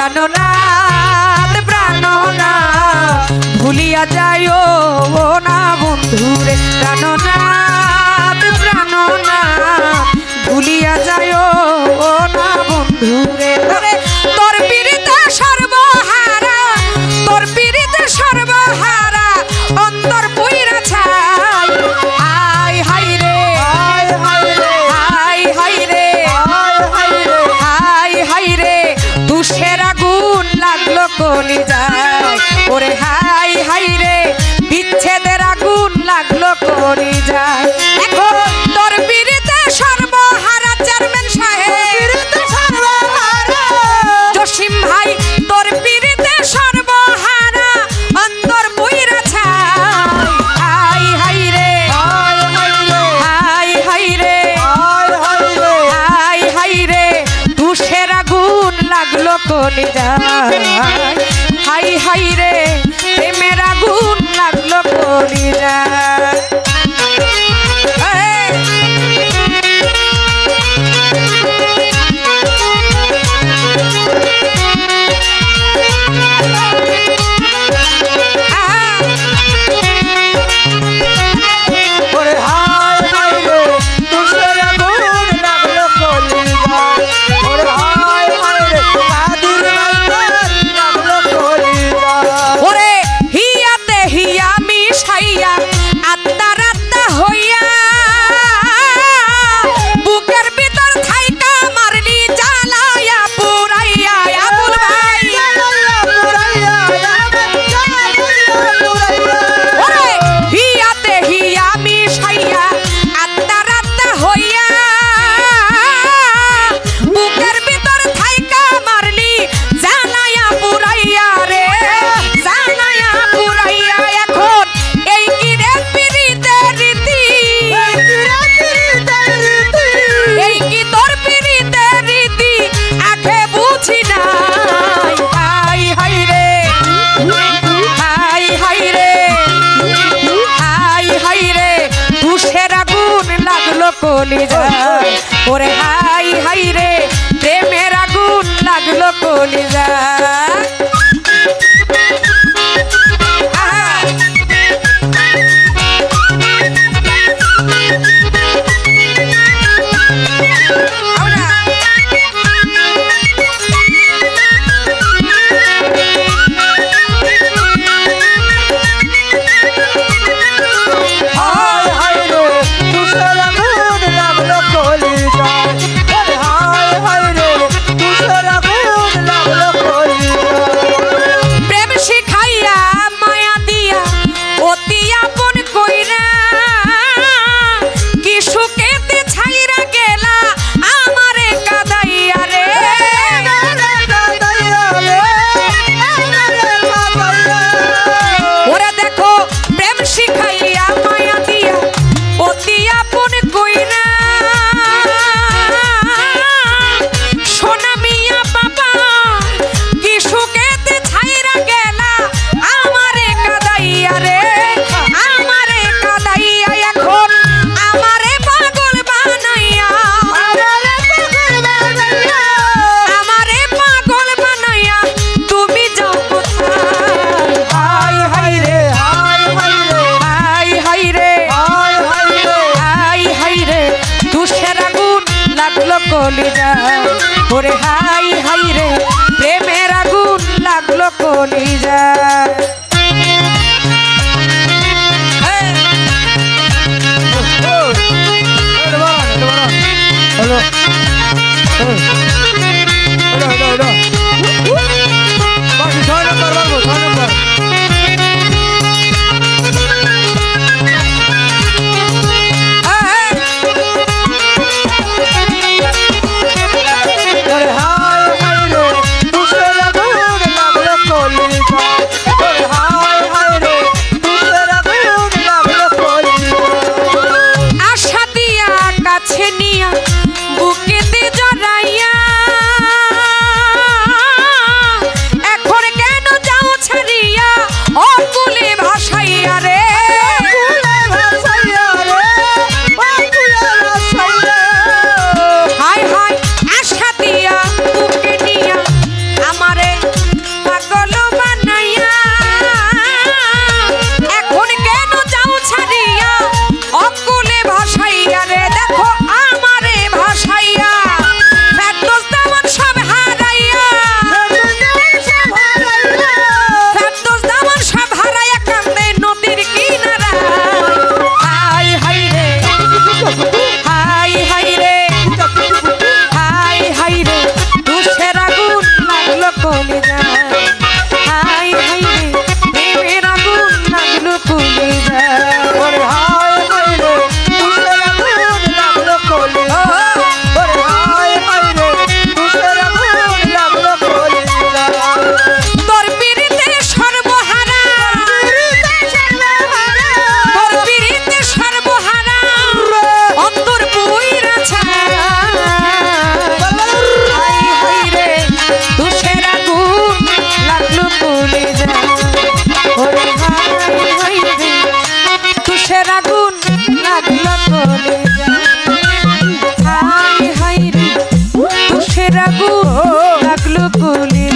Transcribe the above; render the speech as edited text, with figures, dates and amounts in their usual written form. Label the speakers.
Speaker 1: প্রাণনাথ প্রাণনাথ ভুলিয়া যাইও না বন্ধুরে প্রাণনাথ প্রাণনাথ ভুলিয়া যাইও না বন্ধুরে তোর পীড়িতে সর্বহারা তোর পীড়িতে সর্বহারা অন্তর পুইরা ছাই হাই হাই রে হাই হাই রে হাই হাই রে দুশের আগুন লাগলো কলি যায় ওরে হাই হাই রে বিচ্ছেদের আগুন লাগলো কলি যায় এখন তোর পীড়িতে সর্বহারা চেয়ারম্যান সাহেব জসিম ভাই তোর পীড়িতে সর্বহারা অন্তর পুইরা ছাই হাই হাই রে হাই হাই রে হাই হাই রে দুশের আগুন লাগলো কলি যায় হাই হাই রে প্রেমের আগুন লাগলো কলি যায় কলি যায় ওরে হাই হাই রে প্রেমের আগুন লাগলো কলি যায়
Speaker 2: হাই হাই রে তুষার আগুন লাগলো কলি যায়
Speaker 1: কলি যায় হাই হাই রে প্রেমের আগুন লাগলো কলি যায়
Speaker 2: ওরে হায় হায় রে তুষের আগুন লাগলো কলি যায় ওরে হায় হায় রে তুষের আগুন লাগলো কলি যায়
Speaker 1: তোর পিরিতে সর্বহারা তোর পিরিতে সর্বহারা অন্তর বইরা ছায় হাই হাই রে তুষের আগুন লাগলো কলি যায় ওরে হাই হাই রে তুষের আগুন লাগলো কলি যায় হাই হাই রে তুষের আগুন লাগলো কলি